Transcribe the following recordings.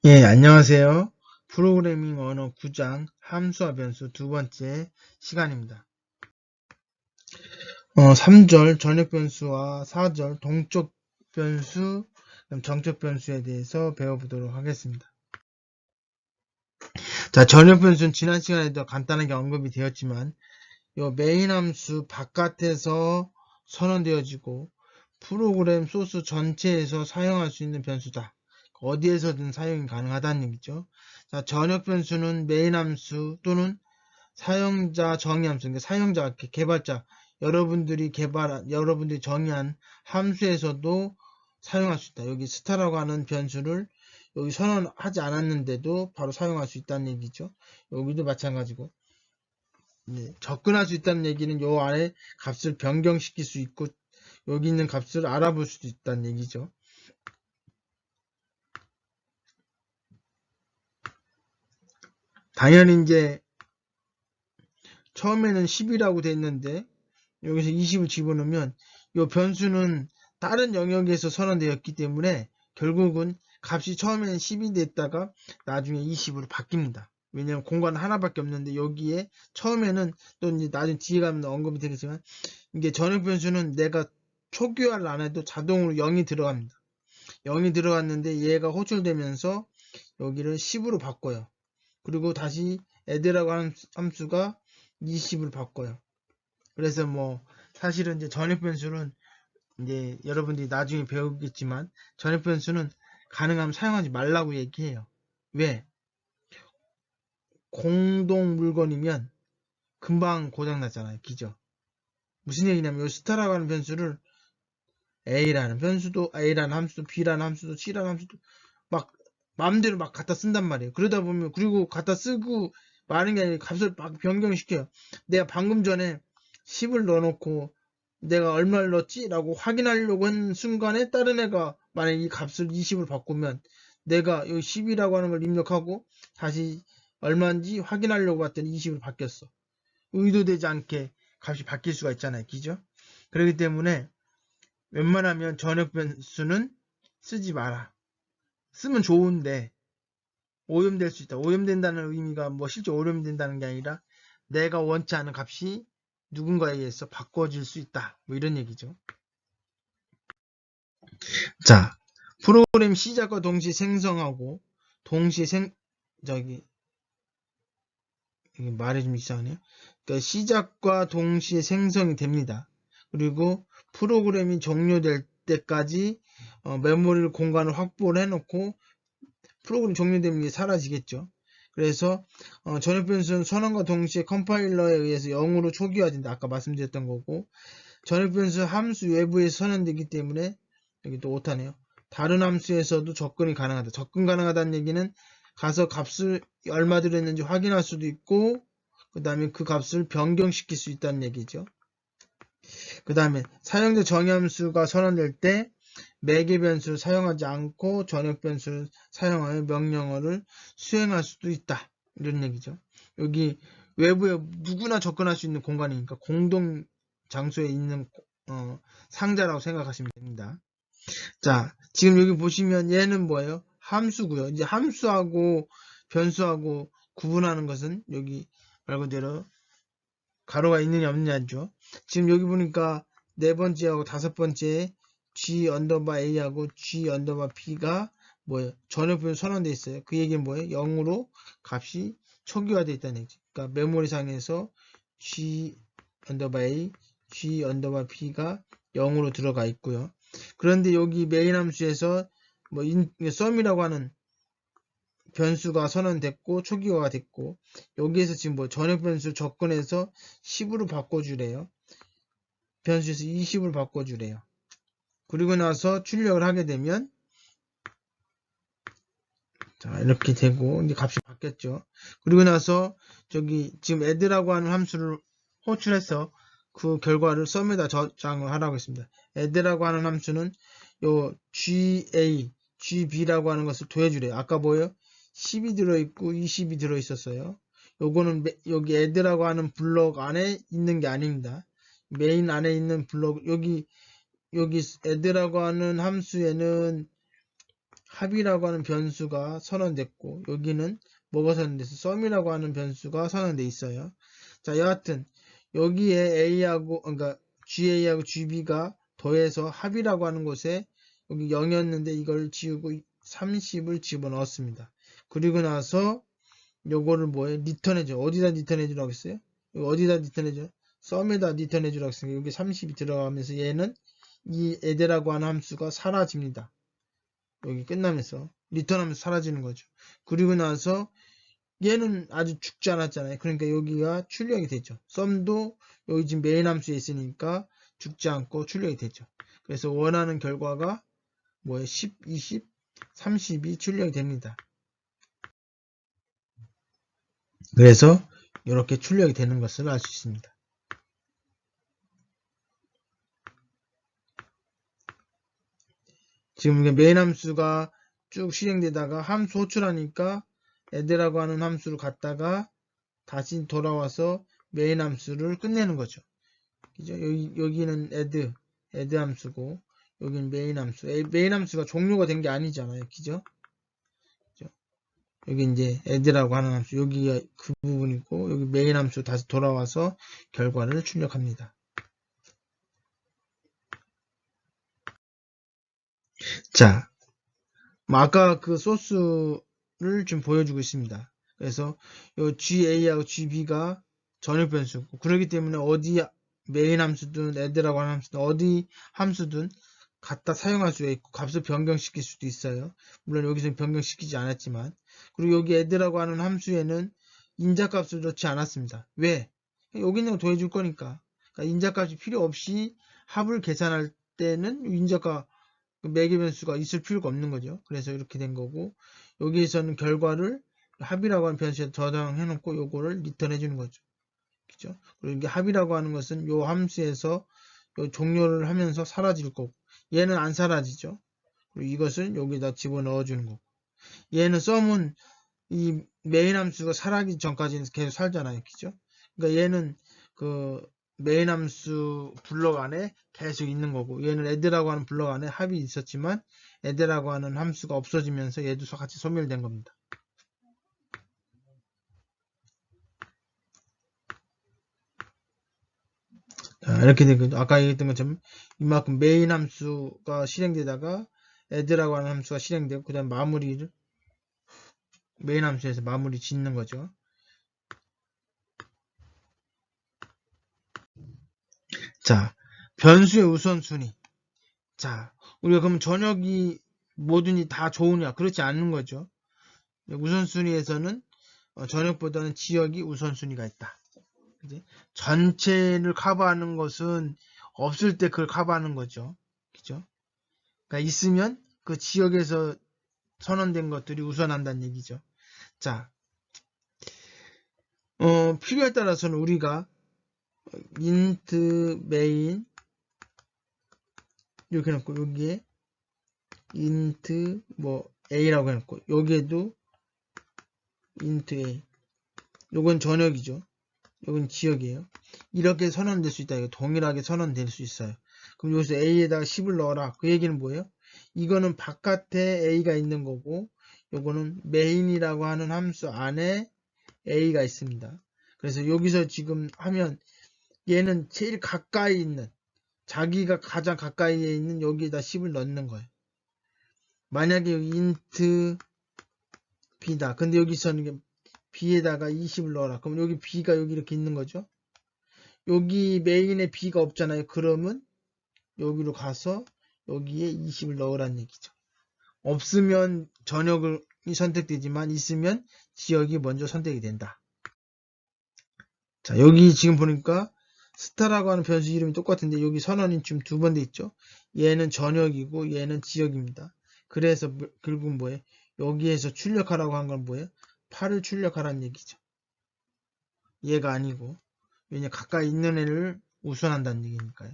예, 안녕하세요. 프로그래밍 언어 9장 함수와 변수 두 번째 시간입니다. 3절 전역 변수와 4절 동적 변수, 정적 변수에 대해서 배워보도록 하겠습니다. 자, 전역 변수는 지난 시간에도 간단하게 언급이 되었지만 요 메인 함수 바깥에서 선언되어지고 프로그램 소스 전체에서 사용할 수 있는 변수다. 어디에서든 사용이 가능하다는 얘기죠. 자, 전역 변수는 메인 함수 또는 사용자 정의 함수, 그러니까 사용자, 개발자, 여러분들이 정의한 함수에서도 사용할 수 있다. 여기 스타라고 하는 변수를 여기 선언하지 않았는데도 바로 사용할 수 있다는 얘기죠. 여기도 마찬가지고. 네, 접근할 수 있다는 얘기는 요 안에 값을 변경시킬 수 있고 여기 있는 값을 알아볼 수도 있다는 얘기죠. 당연히 이제 처음에는 10이라고 돼 있는데 여기서 20을 집어넣으면 이 변수는 다른 영역에서 선언되었기 때문에 결국은 값이 처음에는 10이 됐다가 나중에 20으로 바뀝니다. 왜냐하면 공간 하나밖에 없는데 여기에 처음에는 또 이제 나중에 뒤에 가면 언급이 되겠지만 이게 전역 변수는 내가 초기화를 안 해도 자동으로 0이 들어갑니다. 0이 들어갔는데 얘가 호출되면서 여기를 10으로 바꿔요. 그리고 다시 add라고 하는 함수가 20을 바꿔요. 그래서 뭐 사실은 이제 전역 변수는 이제 여러분들이 나중에 배우겠지만 전역 변수는 가능하면 사용하지 말라고 얘기해요. 왜? 공동 물건이면 금방 고장 났잖아요. 그죠? 무슨 얘기냐면 이 스타라고 하는 변수를 A라는 변수도 A라는 함수도 B라는 함수도 C라는 함수도 막 마음대로 막 갖다 쓴단 말이에요. 그러다 보면 그리고 갖다 쓰고 많은 게 아니라 값을 막 변경시켜요. 내가 방금 전에 10을 넣어놓고 내가 얼마를 넣었지? 라고 확인하려고 한 순간에 다른 애가 만약 이 값을 20을 바꾸면 내가 이 10이라고 하는 걸 입력하고 다시 얼마인지 확인하려고 봤더니 20으로 바뀌었어. 의도되지 않게 값이 바뀔 수가 있잖아요. 그죠? 그렇기 때문에 웬만하면 전역 변수는 쓰지 마라. 쓰면 좋은데 오염될 수 있다. 오염된다는 의미가 뭐 실제 오염된다는 게 아니라 내가 원치 않은 값이 누군가에 의해서 바꿔질 수 있다. 뭐 이런 얘기죠. 자, 프로그램 시작과 동시에 생성하고 동시에 이게 말이 좀 이상하네요. 그러니까 시작과 동시에 생성이 됩니다. 그리고 프로그램이 종료될 때까지 메모리 공간을 확보를 해놓고 프로그램 종료되면 이게 사라지겠죠. 그래서 전역 변수는 선언과 동시에 컴파일러에 의해서 0으로 초기화된다. 아까 말씀드렸던 거고 전역 변수 함수 외부에서 선언되기 때문에 여기 또 오타네요. 다른 함수에서도 접근이 가능하다. 접근 가능하다는 얘기는 가서 값을 얼마 들었는지 확인할 수도 있고 그 다음에 그 값을 변경시킬 수 있다는 얘기죠. 그 다음에 사용자 정의함수가 선언될 때 매개 변수를 사용하지 않고 전역 변수를 사용하여 명령어를 수행할 수도 있다. 이런 얘기죠. 여기 외부에 누구나 접근할 수 있는 공간이니까 공동 장소에 있는 상자라고 생각하시면 됩니다. 자, 지금 여기 보시면 얘는 뭐예요? 함수고요. 이제 함수하고 변수하고 구분하는 것은 여기 말 그대로 가로가 있느냐 없느냐죠. 지금 여기 보니까 네 번째하고 다섯 번째 G 언더바 A하고 G 언더바 B가 뭐예요? 전역변수 선언되어 있어요. 그 얘기는 뭐예요? 0으로 값이 초기화되어 있다는 얘기죠. 그러니까 메모리상에서 G 언더바 A, G 언더바 B가 0으로 들어가 있고요. 그런데 여기 메인 함수에서 뭐 sum이라고 하는 변수가 선언됐고 초기화가 됐고 여기에서 지금 뭐 전역 변수 접근해서 10으로 바꿔주래요. 변수에서 20으로 바꿔주래요. 그리고 나서 출력을 하게 되면 자 이렇게 되고 이제 값이 바뀌었죠. 그리고 나서 저기 지금 add라고 하는 함수를 호출해서 그 결과를 sum에다 저장을 하라고 했습니다. add라고 하는 함수는 요 GA, GB라고 하는 것을 더해주래요. 아까 뭐예요? 10이 들어있고 20이 들어있었어요. 요거는 여기 add라고 하는 블록 안에 있는 게 아닙니다. 메인 안에 있는 블록 여기 add라고 하는 함수에는 합이라고 하는 변수가 선언됐고 여기는 뭐가 선언됐어? 썸이라고 하는 변수가 선언돼 있어요. 자, 여하튼 여기에 A하고 그러니까 GA하고 GB가 더해서 합이라고 하는 곳에 여기 0이었는데 이걸 지우고 30을 집어넣었습니다. 그리고 나서 요거를 뭐에 리턴해줘. 어디다 리턴해주라고 했어요? 여기 어디다 리턴해줘? 썸에다 리턴해주라고 했으니까 여기 30이 들어가면서 얘는 이 에데라고 하는 함수가 사라집니다. 여기 끝나면서 리턴하면서 사라지는 거죠. 그리고 나서 얘는 아직 죽지 않았잖아요. 그러니까 여기가 출력이 되죠. 썸도 여기 지금 메인 함수에 있으니까 죽지 않고 출력이 되죠. 그래서 원하는 결과가 뭐예요? 10, 20, 30이 출력이 됩니다. 그래서 이렇게 출력이 되는 것을 알 수 있습니다. 지금 메인 함수가 쭉 실행되다가 함수 호출하니까 add라고 하는 함수를 갖다가 다시 돌아와서 메인 함수를 끝내는 거죠. 그죠? 여기는 add 함수고 여기는 메인 함수. 메인 함수가 종료가 된 게 아니잖아요. 그죠? 여기 이제 add라고 하는 함수 여기가 그 부분이고 여기 메인 함수 다시 돌아와서 결과를 출력합니다. 자, 아까 그 소스를 좀 보여주고 있습니다. 그래서 요 GA하고 GB가 전역 변수고 그렇기 때문에 어디 메인 함수든 add라고 하는 함수든 어디 함수든 갖다 사용할 수가 있고 값을 변경시킬 수도 있어요. 물론 여기서는 변경시키지 않았지만 그리고 여기 add라고 하는 함수에는 인자값을 넣지 않았습니다. 왜? 여기 있는 거 더해줄 거니까. 그러니까 인자값이 필요 없이 합을 계산할 때는 인자값 매개 변수가 있을 필요가 없는 거죠. 그래서 이렇게 된 거고 여기에서는 결과를 합이라고 하는 변수에 저장해 놓고 요거를 리턴해 주는 거죠. 그죠? 그리고 이게 합이라고 하는 것은 요 함수에서 요 종료를 하면서 사라질 거고 얘는 안 사라지죠. 그리고 이것을 여기다 집어넣어 주는 거고 얘는 썸은 이 메인 함수가 사라지기 전까지는 계속 살잖아요. 그죠? 그러니까 얘는 그 메인 함수 블록 안에 계속 있는 거고 얘는 add라고 하는 블록 안에 합이 있었지만 add라고 하는 함수가 없어지면서 얘도 같이 소멸된 겁니다. 자, 이렇게 된 거죠. 아까 얘기했던 것처럼 이만큼 메인 함수가 실행되다가 add라고 하는 함수가 실행되고 그 다음 마무리를 메인 함수에서 마무리 짓는 거죠. 자, 변수의 우선순위. 자, 우리가 그럼 전역이 뭐든지 다 좋으냐? 그렇지 않는 거죠. 우선순위에서는 전역보다는 지역이 우선순위가 있다. 그지? 전체를 커버하는 것은 없을 때 그걸 커버하는 거죠. 그죠? 그러니까 있으면 그 지역에서 선언된 것들이 우선한다는 얘기죠. 자, 필요에 따라서는 우리가 int main 이렇게 해놓고 여기에 int 뭐 a라고 해놓고 여기에도 int a 요건 전역이죠. 요건 지역이에요. 이렇게 선언될 수 있다. 이거 동일하게 선언될 수 있어요. 그럼 여기서 a에다가 10을 넣어라. 그 얘기는 뭐예요? 이거는 바깥에 a가 있는 거고 요거는 main이라고 하는 함수 안에 a가 있습니다. 그래서 여기서 지금 하면 얘는 제일 가까이 있는 자기가 가장 가까이에 있는 여기에다 10을 넣는 거예요. 만약에 int b다. 근데 여기서는 b에다가 20을 넣어라. 그럼 여기 b가 여기 이렇게 있는 거죠. 여기 메인에 b가 없잖아요. 그러면 여기로 가서 여기에 20을 넣으란 얘기죠. 없으면 전역이 선택되지만 있으면 지역이 먼저 선택이 된다. 자, 여기 지금 보니까 스타라고 하는 변수 이름이 똑같은데 여기 선언이 지금 두 번 돼 있죠. 얘는 전역이고 얘는 지역입니다. 그래서 결국 뭐예요? 여기에서 출력하라고 한 건 뭐예요? 8을 출력하라는 얘기죠. 얘가 아니고 왜냐 가까이 있는 애를 우선한다는 얘기니까요.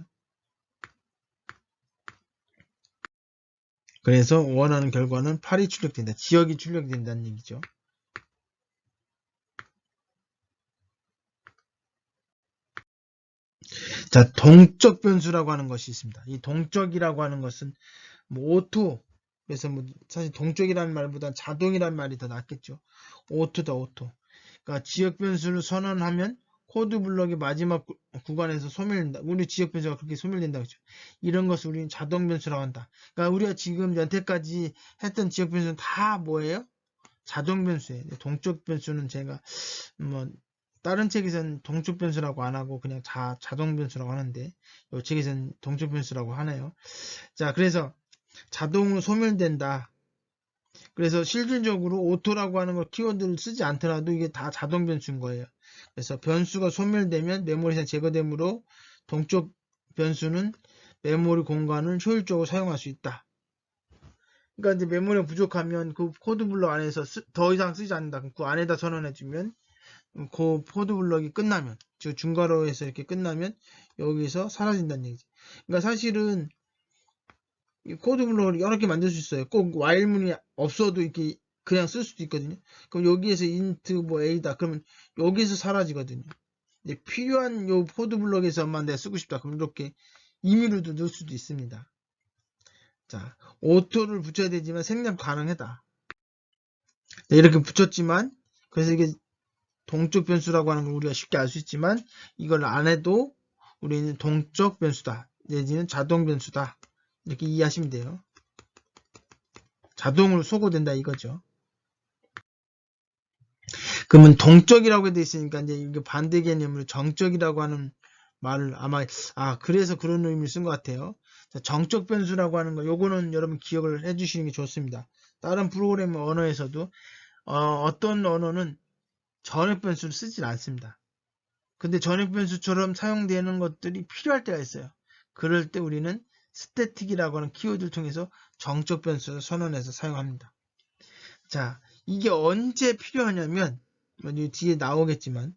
그래서 원하는 결과는 8이 출력된다. 지역이 출력된다는 얘기죠. 자, 동적 변수라고 하는 것이 있습니다. 이 동적이라고 하는 것은 뭐 오토 그래서 뭐 사실 동적이라는 말보다 자동이라는 말이 더 낫겠죠. 오토다, 오토. 그러니까 지역 변수를 선언하면 코드 블럭의 마지막 구간에서 소멸된다. 우리 지역 변수가 그렇게 소멸된다고 했죠. 이런 것을 우리는 자동 변수라고 한다. 그러니까 우리가 지금 여태까지 했던 지역 변수는 다 뭐예요? 자동 변수예요. 동적 변수는 제가 뭐 다른 책에서는 동적 변수라고 안 하고 그냥 자동 변수라고 하는데 이 책에서는 동적 변수라고 하네요. 자, 그래서 자동으로 소멸된다. 그래서 실질적으로 오토라고 하는 걸 키워드를 쓰지 않더라도 이게 다 자동 변수인 거예요. 그래서 변수가 소멸되면 메모리에서 제거되므로 동적 변수는 메모리 공간을 효율적으로 사용할 수 있다. 그러니까 이제 메모리가 부족하면 그 코드 블록 안에서 더 이상 쓰지 않는다. 그 안에다 선언해주면 그 코드 블록이 끝나면, 즉 중괄호에서 이렇게 끝나면 여기서 사라진다는 얘기죠. 그러니까 사실은 이 코드 블록을 여러 개 만들 수 있어요. 꼭 while문이 없어도 이렇게 그냥 쓸 수도 있거든요. 그럼 여기에서 int 뭐 a다. 그러면 여기서 사라지거든요. 필요한 요 코드 블록에서만 내가 쓰고 싶다. 그럼 이렇게 임의로도 넣을 수도 있습니다. 자, 오토를 붙여야 되지만 생략 가능하다. 이렇게 붙였지만, 그래서 이게 동적 변수라고 하는 걸 우리가 쉽게 알 수 있지만, 이걸 안 해도 우리는 동적 변수다. 내지는 자동 변수다. 이렇게 이해하시면 돼요. 자동으로 소거된다 이거죠. 그러면 동적이라고 되어 있으니까 이제 이게 반대 개념으로 정적이라고 하는 말을 아마 그래서 그런 의미를 쓴 것 같아요. 자, 정적 변수라고 하는 거 요거는 여러분 기억을 해 주시는 게 좋습니다. 다른 프로그래밍 언어에서도 어떤 언어는 전역 변수를 쓰질 않습니다. 근데 전역 변수처럼 사용되는 것들이 필요할 때가 있어요. 그럴 때 우리는 스태틱이라고 하는 키워드를 통해서 정적 변수를 선언해서 사용합니다. 자, 이게 언제 필요하냐면 뒤에 나오겠지만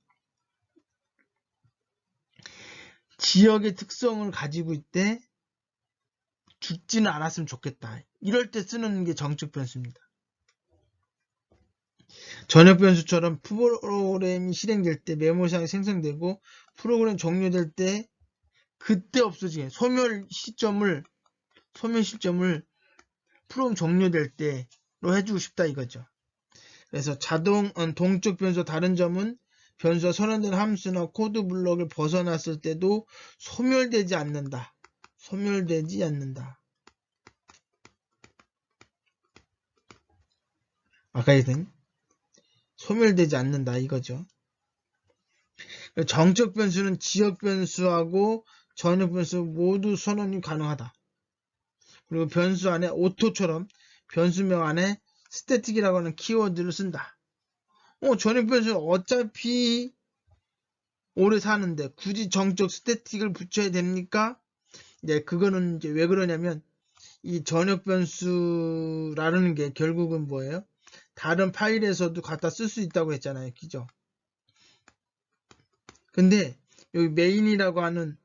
지역의 특성을 가지고 있대 죽지는 않았으면 좋겠다. 이럴 때 쓰는 게 정적 변수입니다. 전역 변수처럼 프로그램이 실행될 때 메모리상에 생성되고 프로그램 종료될 때 그때 없어지게 소멸 시점을 프로그램 종료될 때로 해주고 싶다 이거죠. 그래서 동적 변수 다른 점은 변수가 선언된 함수나 코드 블럭을 벗어났을 때도 소멸되지 않는다. 소멸되지 않는다. 아까 했던 소멸되지 않는다 이거죠. 정적 변수는 지역 변수하고 전역 변수 모두 선언이 가능하다. 그리고 변수 안에 오토처럼 변수명 안에 스태틱이라고 하는 키워드를 쓴다. 전역 변수는 어차피 오래 사는데 굳이 정적 스태틱을 붙여야 됩니까? 그거는 이제 왜 그러냐면 이 전역 변수라는 게 결국은 뭐예요? 다른 파일에서도 갖다 쓸 수 있다고 했잖아요. 그죠? 근데 여기 메인이라고 하는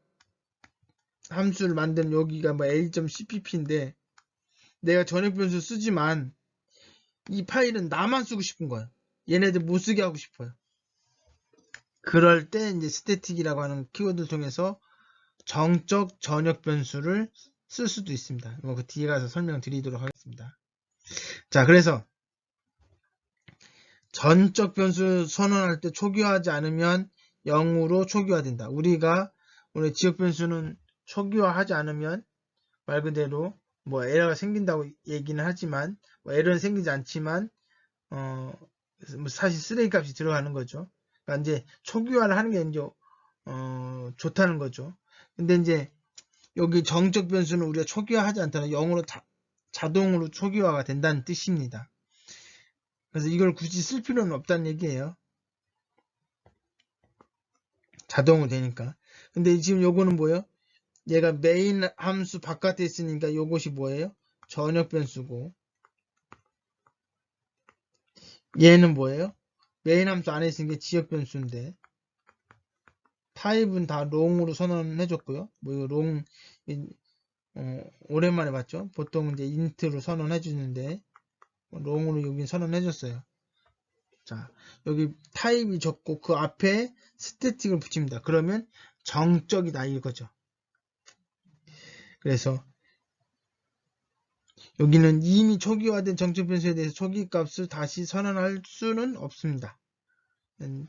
함수를 만든 여기가 뭐 a.cpp인데 내가 전역 변수 쓰지만 이 파일은 나만 쓰고 싶은 거예요. 얘네들 못 쓰게 하고 싶어요. 그럴 때 이제 스태틱이라고 하는 키워드를 통해서 정적 전역 변수를 쓸 수도 있습니다. 그 뒤에 가서 설명드리도록 하겠습니다. 자, 그래서 전적 변수 선언할 때 초기화하지 않으면 0으로 초기화된다. 우리가 오늘 지역 변수는 초기화하지 않으면 말 그대로 뭐 에러가 생긴다고 얘기는 하지만 에러는 생기지 않지만 사실 쓰레기 값이 들어가는 거죠. 그러니까 이제 초기화를 하는 게 이제 좋다는 거죠. 근데 이제 여기 정적 변수는 우리가 초기화하지 않더라도 0으로 자동으로 초기화가 된다는 뜻입니다. 그래서 이걸 굳이 쓸 필요는 없다는 얘기예요. 자동으로 되니까. 근데 지금 요거는 뭐예요? 얘가 메인 함수 바깥에 있으니까 요것이 뭐예요? 전역 변수고 얘는 뭐예요? 메인 함수 안에 있으니까 지역 변수인데 타입은 다 롱으로 선언해줬고요. 뭐 이거 롱 오랜만에 봤죠? 보통 이제 인트로 선언해주는데 롱으로 여기 선언해줬어요. 자, 여기 타입이 적고 그 앞에 스태틱을 붙입니다. 그러면 정적이다 이거죠. 그래서 여기는 이미 초기화된 정적 변수에 대해서 초기 값을 다시 선언할 수는 없습니다.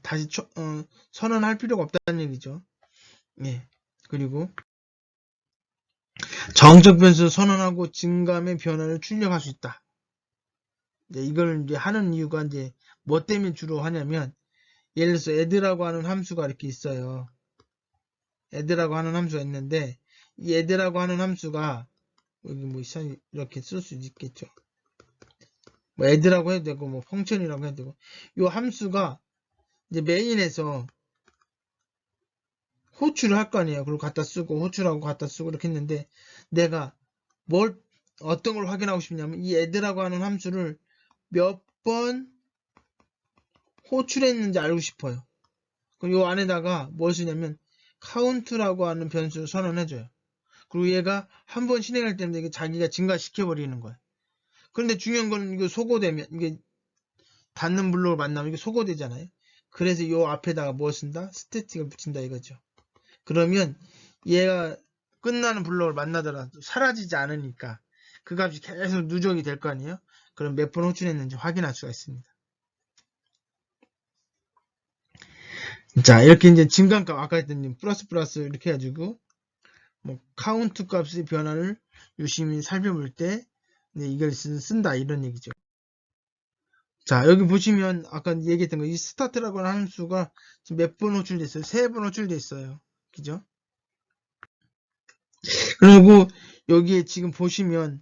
다시 선언할 필요가 없다는 얘기죠. 예. 그리고 정적 변수 선언하고 증감의 변화를 출력할 수 있다. 이걸 이제 하는 이유가 이제 뭐 때문에 주로 하냐면, 예를 들어서 add라고 하는 함수가 이렇게 있어요. add라고 하는 함수가 있는데, 이 add라고 하는 함수가 여기 뭐 이렇게 쓸 수 있겠죠. 뭐 add라고 해도 되고 뭐 펑션이라고 해도 되고, 이 함수가 이제 메인에서 호출을 할 거 아니에요. 그리고 갖다 쓰고 호출하고 갖다 쓰고 이렇게 했는데, 내가 어떤 걸 확인하고 싶냐면 이 add라고 하는 함수를 몇 번 호출했는지 알고 싶어요. 그럼 이 안에다가 뭘 쓰냐면 count라고 하는 변수를 선언해줘요. 그리고 얘가 한 번 실행할 때는 이게 자기가 증가시켜버리는 거예요. 그런데 중요한 거는 이거 소거되면, 이게 닫는 블록을 만나면 이게 소거되잖아요. 그래서 이 앞에다가 뭘 쓴다? 스태틱을 붙인다 이거죠. 그러면 얘가 끝나는 블록을 만나더라도 사라지지 않으니까 그 값이 계속 누적이 될 거 아니에요? 그럼 몇 번 호출했는지 확인할 수가 있습니다. 자, 이렇게 이제 증감값, 아까 했던 플러스 이렇게 해가지고 뭐 카운트 값의 변화를 유심히 살펴볼 때 이걸 쓴다 이런 얘기죠. 자, 여기 보시면 아까 얘기했던 거 이 스타트라고 하는 함수가 지금 몇 번 호출됐어요? 3번 호출돼 있어요. 그죠? 그리고 여기에 지금 보시면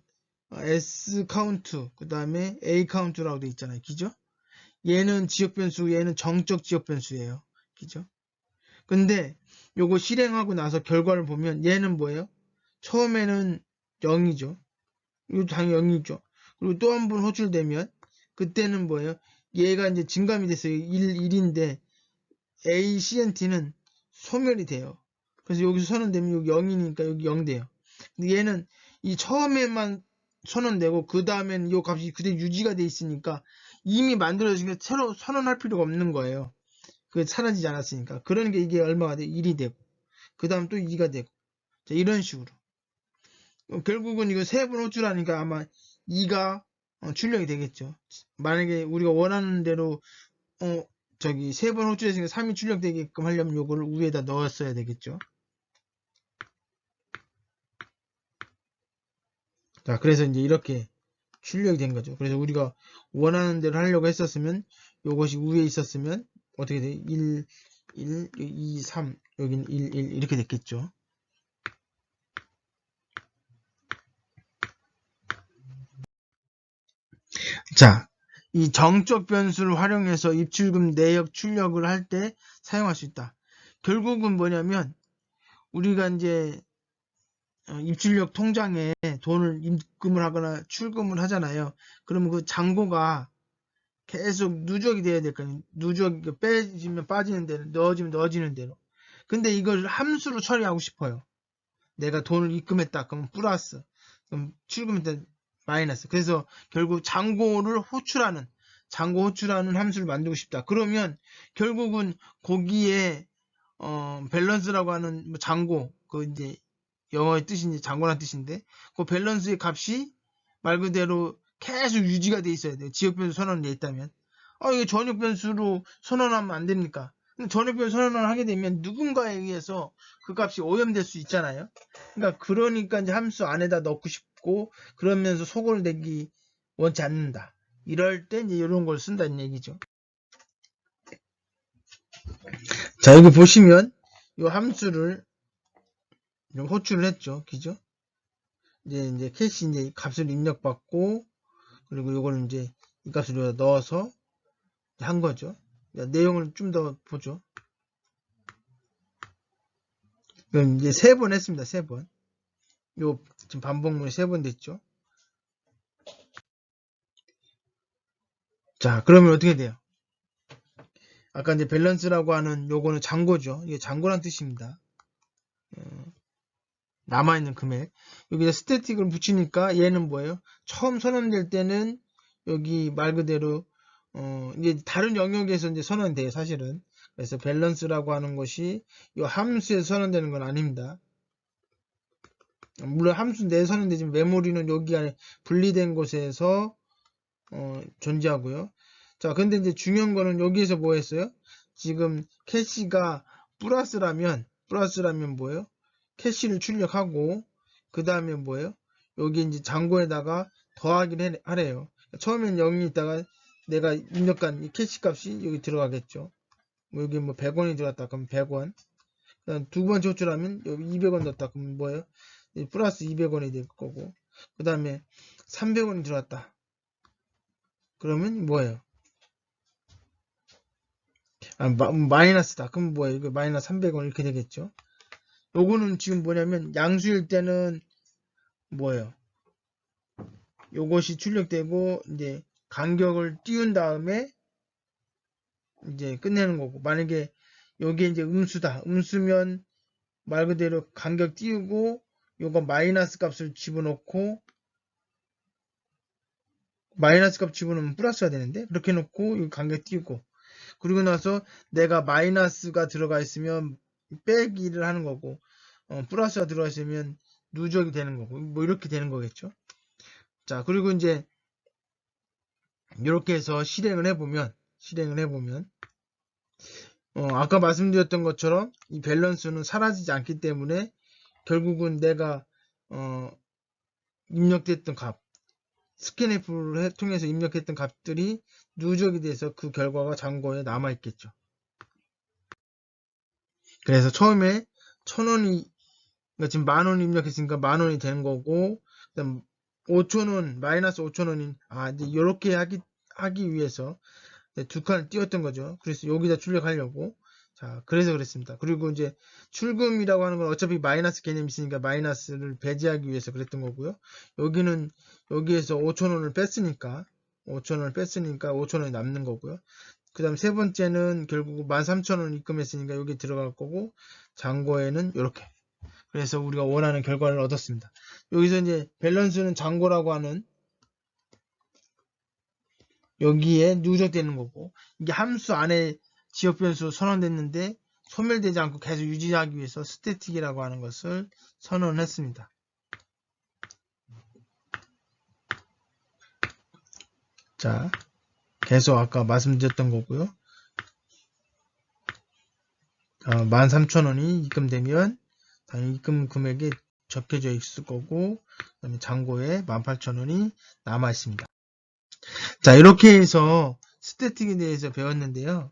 S 카운트 그 다음에 A 카운트라고 돼 있잖아요. 그죠? 얘는 지역 변수, 얘는 정적 지역 변수예요. 그죠? 근데 요거 실행하고 나서 결과를 보면 얘는 뭐예요? 처음에는 0이죠. 이거 당연히 0이죠. 그리고 또 한 번 호출되면 그때는 뭐예요? 얘가 이제 증감이 됐어요. 1인데 ACNT는 소멸이 돼요. 그래서 여기서 선언되면 여기 0이니까 여기 0 돼요. 근데 얘는 이 처음에만 선언되고 그 다음엔 이 값이 그대로 유지가 돼 있으니까 이미 만들어진 게 새로 선언할 필요가 없는 거예요. 그게 사라지지 않았으니까. 그러니까 이게 얼마가 돼? 1이 되고 그 다음 또 2가 되고 자, 이런 식으로 결국은 이거 3번 호출하니까 아마 2가 출력이 되겠죠. 만약에 우리가 원하는 대로 저기 3번 호출했으니까 3이 출력되게끔 하려면 요거를 위에다 넣었어야 되겠죠. 자, 그래서 이제 이렇게 출력이 된 거죠. 그래서 우리가 원하는 대로 하려고 했었으면 요것이 위에 있었으면 어떻게 돼? 1, 2, 3 여긴 1, 1 이렇게 됐겠죠. 자, 이 정적 변수를 활용해서 입출금 내역 출력을 할 때 사용할 수 있다. 결국은 뭐냐면 우리가 이제 입출력 통장에 돈을 입금을 하거나 출금을 하잖아요. 그러면 그 잔고가 계속 누적이 돼야 될 거 아니에요. 누적이 빼지면 빠지는 대로, 넣어지면 넣어지는 대로. 근데 이걸 함수로 처리하고 싶어요. 내가 돈을 입금했다. 그러면 플러스. 그럼 출금했다. 마이너스. 그래서 결국 잔고를 호출하는, 잔고 호출하는 함수를 만들고 싶다. 그러면 결국은 거기에 밸런스라고 하는 뭐 잔고, 그 이제 영어의 뜻이 이제 잔고란 뜻인데, 그 밸런스의 값이 말 그대로 계속 유지가 돼 있어야 돼요. 지역 변수 선언이 돼 있다면. 이거 전역 변수로 선언하면 안 됩니까? 근데 전역 변수 선언을 하게 되면 누군가에 의해서 그 값이 오염될 수 있잖아요. 그러니까 이제 함수 안에다 넣고 싶고, 그러면서 소홀 되기 원치 않는다. 이럴 때 이제 이런 걸 쓴다는 얘기죠. 자, 여기 보시면 이 함수를 좀 호출을 했죠. 그죠? 이제 캐시 이제 값을 입력받고, 그리고 이걸 이제 이 값을 넣어서 한 거죠. 내용을 좀 더 보죠. 그럼 이제 3번 했습니다. 3번. 요 지금 반복문이 3번 됐죠. 자, 그러면 어떻게 돼요? 아까 이제 밸런스라고 하는 요거는 잔고죠. 이게 잔고란 뜻입니다. 남아있는 금액. 여기다 스태틱을 붙이니까 얘는 뭐예요? 처음 선언될 때는 여기 말 그대로 이제 다른 영역에서 이제 선언돼요, 사실은. 그래서 밸런스라고 하는 것이 이 함수에서 선언되는 건 아닙니다. 물론 함수 내서는 되지만 메모리는 여기 안에 분리된 곳에서 존재하고요. 자, 근데 이제 중요한 거는 여기에서 뭐 했어요? 지금 캐시가 플러스라면 뭐예요? 캐시를 출력하고 그 다음에 뭐예요? 여기 이제 잔고에다가 더하기를 하래요. 처음엔 0이 있다가 내가 입력한 이 캐시 값이 여기 들어가겠죠. 여기 뭐 100원이 들어갔다 그럼 100원. 그다음 두 번째 호출하면 여기 200원 넣었다 그럼 뭐예요? 플러스 200원이 될 거고. 그 다음에 300원이 들어왔다. 그러면 뭐예요? 마이너스다. 그럼 뭐예요? 이거 마이너스 300원 이렇게 되겠죠. 요거는 지금 뭐냐면 양수일 때는 뭐예요? 요것이 출력되고 이제 간격을 띄운 다음에 이제 끝내는 거고, 만약에 여기에 이제 음수다. 음수면 말 그대로 간격 띄우고 요거 마이너스 값을 집어넣고 마이너스 값 집어넣으면 플러스가 되는데 그렇게 놓고 이 간격 띄우고 그리고 나서 내가 마이너스가 들어가 있으면 빼기를 하는 거고 플러스가 들어가 있으면 누적이 되는 거고 뭐 이렇게 되는 거겠죠. 자, 그리고 이제 이렇게 해서 실행을 해보면 아까 말씀드렸던 것처럼 이 밸런스는 사라지지 않기 때문에 결국은 내가 입력됐던 값 스캔F를 통해서 입력했던 값들이 누적이 돼서 그 결과가 잔고에 남아있겠죠. 그래서 처음에 1000원이 그러니까 지금 10,000원 입력했으니까 10,000원이 되는 거고 그다음 5,000원 마이너스 5,000원인 이제 이렇게 하기 위해서 두 칸을 띄웠던 거죠. 그래서 여기다 출력하려고 자 그래서 그랬습니다. 그리고 이제 출금이라고 하는 건 어차피 마이너스 개념이 있으니까 마이너스를 배제하기 위해서 그랬던 거고요. 여기는 여기에서 5,000원을 뺐으니까 5,000원이 남는 거고요. 그 다음 세 번째는 결국 13,000원 입금했으니까 여기 들어갈 거고 잔고에는 이렇게 그래서 우리가 원하는 결과를 얻었습니다. 여기서 이제 밸런스는 잔고라고 하는 여기에 누적되는 거고 이게 함수 안에 지역 변수 선언됐는데 소멸되지 않고 계속 유지하기 위해서 스태틱이라고 하는 것을 선언했습니다. 자, 계속 아까 말씀드렸던 거고요. 13,000원이 입금되면 당연히 입금 금액이 적혀져 있을 거고 그다음에 잔고에 18,000원이 남아 있습니다. 자, 이렇게 해서 스태틱에 대해서 배웠는데요.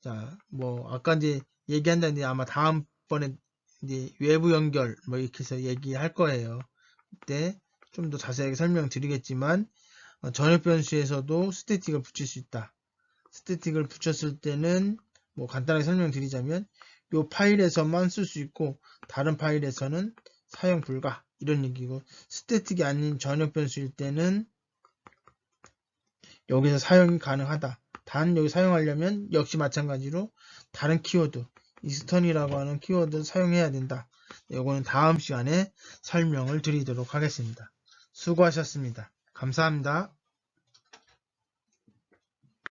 자, 뭐 아까 이제 얘기한다는데 아마 다음번에 이제 외부 연결 뭐 이렇게 해서 얘기할 거예요. 그때 좀 더 자세하게 설명드리겠지만 전역 변수에서도 스태틱을 붙일 수 있다. 스태틱을 붙였을 때는 뭐 간단하게 설명드리자면 이 파일에서만 쓸 수 있고 다른 파일에서는 사용 불가 이런 얘기고 스태틱이 아닌 전역 변수일 때는 여기서 사용이 가능하다. 단 여기 사용하려면 역시 마찬가지로 다른 키워드 이스턴이라고 하는 키워드 사용해야 된다. 이거는 다음 시간에 설명을 드리도록 하겠습니다. 수고하셨습니다. 감사합니다.